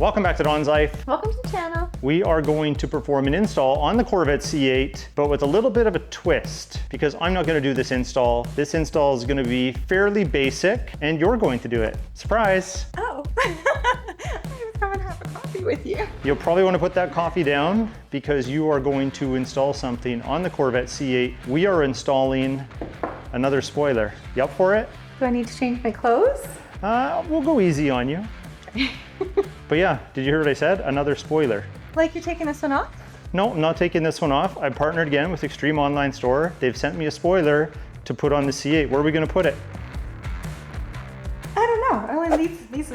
Welcome back to Donslife. Welcome to the channel. We are going to perform an install on the Corvette C8, but with a little bit of a twist, because I'm not going to do this install. This install is going to be fairly basic, and you're going to do it. Surprise! Oh, I was coming to have a coffee with you. You'll probably want to put that coffee down because you are going to install something on the Corvette C8. We are installing another spoiler. You up for it? Do I need to change my clothes? We'll go easy on you. But yeah, did you hear what I said? Another spoiler. Like you're taking this one off? No, I'm not taking this one off. I partnered again with Extreme Online Store. They've sent me a spoiler to put on the C8. Where are we gonna put it? I don't know. Oh, and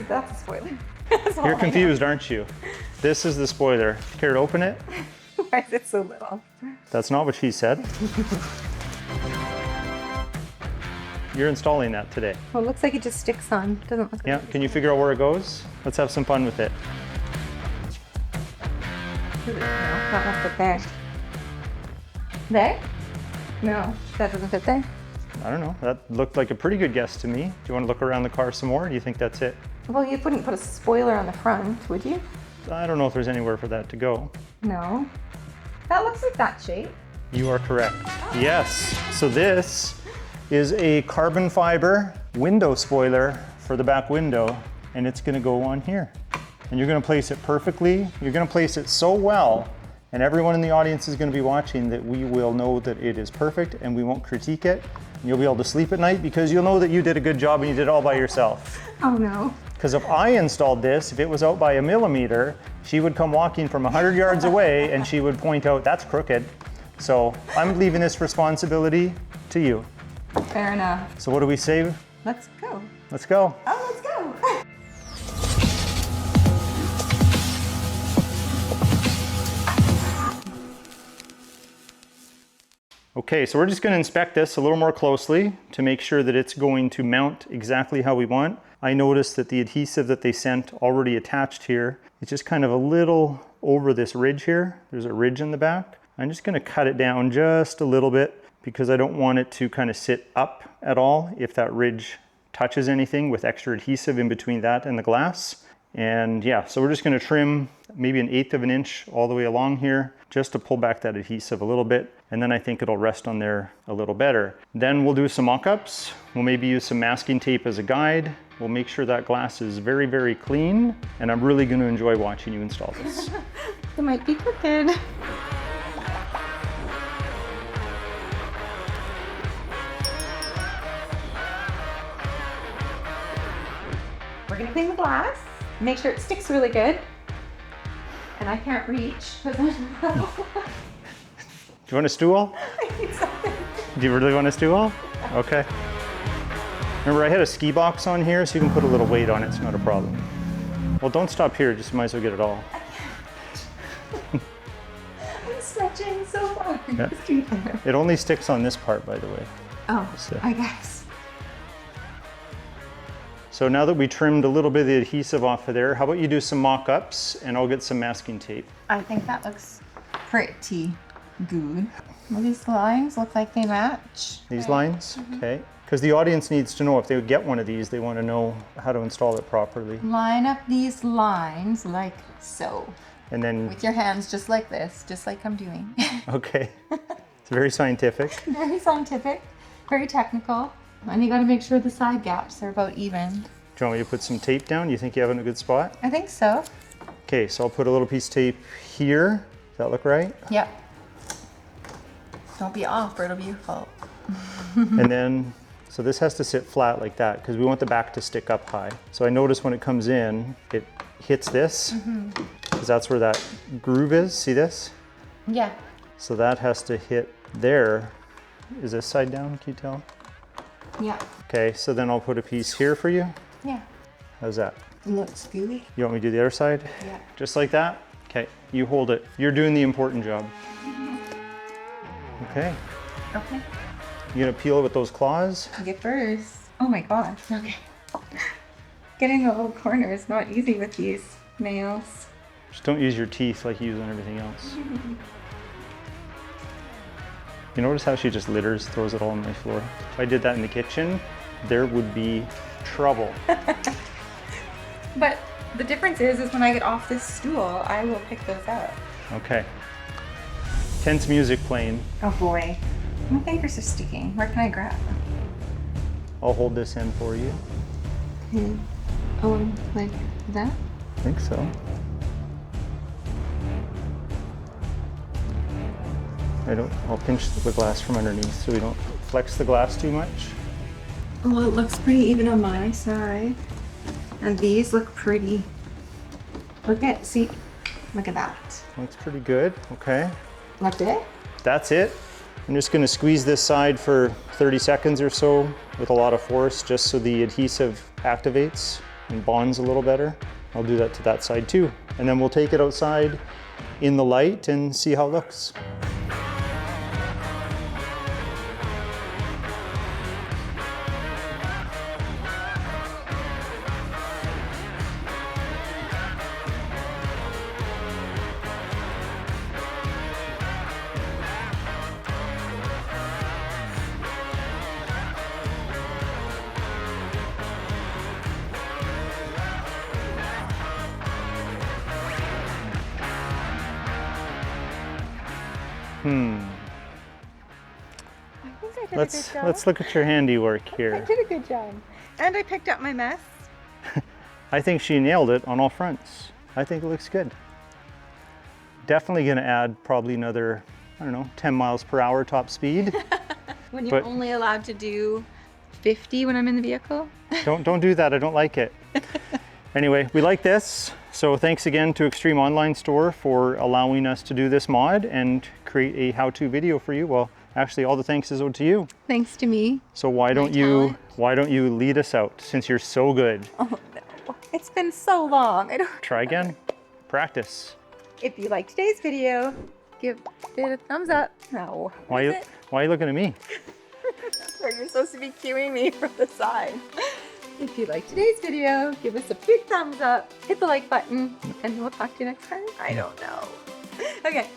that's a spoiler. That's all You're confused, aren't you? This is the spoiler. Care to open it? Why is it so little? That's not what she said. You're installing that today. Well, it looks like it just sticks on. Doesn't look Yeah, can you figure out where it goes? Let's have some fun with it. No, that won't fit there. There? No, that doesn't fit there. I don't know, that looked like a pretty good guess to me. Do you want to look around the car some more? Or do you think that's it? Well, you wouldn't put a spoiler on the front, would you? I don't know if there's anywhere for that to go. No. That looks like that shape. You are correct. Yes, so this is a carbon fiber window spoiler for the back window, and it's gonna go on here. And you're gonna place it perfectly. You're gonna place it so well, and everyone in the audience is gonna be watching that we will know that it is perfect and we won't critique it. And you'll be able to sleep at night because you'll know that you did a good job and you did it all by yourself. Oh no. Because if I installed this, if it was out by a millimeter, she would come walking from 100 yards away and she would point out, that's crooked. So I'm leaving this responsibility to you. Fair enough. So what do we say? Let's go. Let's go. Oh, let's go. Okay, so we're just gonna inspect this a little more closely to make sure that it's going to mount exactly how we want. I noticed that the adhesive that they sent already attached here, it's just kind of a little over this ridge here. There's a ridge in the back. I'm just gonna cut it down just a little bit because I don't want it to kind of sit up at all if that ridge touches anything with extra adhesive in between that and the glass. And yeah, so we're just gonna trim maybe 1/8 of an inch all the way along here just to pull back that adhesive a little bit. And then I think it'll rest on there a little better. Then we'll do some mock-ups. We'll maybe use some masking tape as a guide. We'll make sure that glass is very, very clean. And I'm really gonna enjoy watching you install this. It might be crooked. We're gonna clean the glass, make sure it sticks really good. And I can't reach. Do you want a stool? I need something. Do you really want a stool? Okay. Remember, I had a ski box on here, so you can put a little weight on it. It's not a problem. Well, don't stop here. Just might as well get it all. I'm stretching so far. Yeah. It only sticks on this part, by the way. Oh, So- I guess. So now that we trimmed a little bit of the adhesive off of there, how about you do some mock-ups and I'll get some masking tape. I think that looks pretty good. Well, these lines look like they match. These lines, okay? Because the audience needs to know if they get one of these, they want to know how to install it properly. Line up these lines like so. And then, With your hands just like this, just like I'm doing. okay, it's very scientific. Very scientific, very technical. And you gotta make sure the side gaps are about even. Do you want me to put some tape down? You think you have it in a good spot? I think so. Okay, so I'll put a little piece of tape here. Does that look right? Yep. Don't be off or it'll be your fault. And then, so this has to sit flat like that because we want the back to stick up high. So I notice when it comes in, it hits this because that's where that groove is. See this? Yeah. So that has to hit there. Is this side down? Can you tell? Yeah. Okay, so then I'll put a piece here for you. Yeah. How's that? Looks good. You want me to do the other side? Yeah. Just like that? Okay, you hold it. You're doing the important job. Okay. Okay. You gonna peel it with those claws? Get first. Oh my gosh. Okay. Getting the little corner is not easy with these nails. Just don't use your teeth like you use on everything else. You notice how she just litters, throws it all on my floor? If I did that in the kitchen, there would be trouble. But The difference is when I get off this stool, I will pick those up. Okay. Tense music playing. Oh boy. My fingers are sticking. Where can I grab them? I'll hold this end for you. Like that? I think so. I'll pinch the glass from underneath so we don't flex the glass too much. Well, it looks pretty even on my side. And these look pretty. Look at that. Looks pretty good, okay. That's it? That's it. I'm just gonna squeeze this side for 30 seconds or so with a lot of force just so the adhesive activates and bonds a little better. I'll do that to that side too. And then we'll take it outside in the light and see how it looks. I think I did a good job. Let's look at your handiwork I here. did a good job. And I picked up my mess. I think she nailed it on all fronts. I think it looks good. Definitely gonna add probably another, I don't know, 10 miles per hour top speed. When you're only allowed to do 50 when I'm in the vehicle. Don't do that, I don't like it. Anyway, we like this. So thanks again to Extreme Online Store for allowing us to do this mod and create a how-to video for you. Well, actually all the thanks is owed to you. Thanks to me. So why don't you lead us out since you're so good? Oh no, it's been so long. Try again, practice. If you liked today's video, give it a thumbs up. No. Why are you looking at me? You're supposed to be cueing me from the side. If you liked today's video, give us a big thumbs up, hit the like button, and we'll talk to you next time. I don't know. Okay,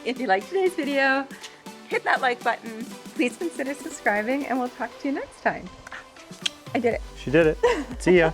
if you liked today's video, hit that like button. Please consider subscribing, and we'll talk to you next time. I did it. She did it. See ya.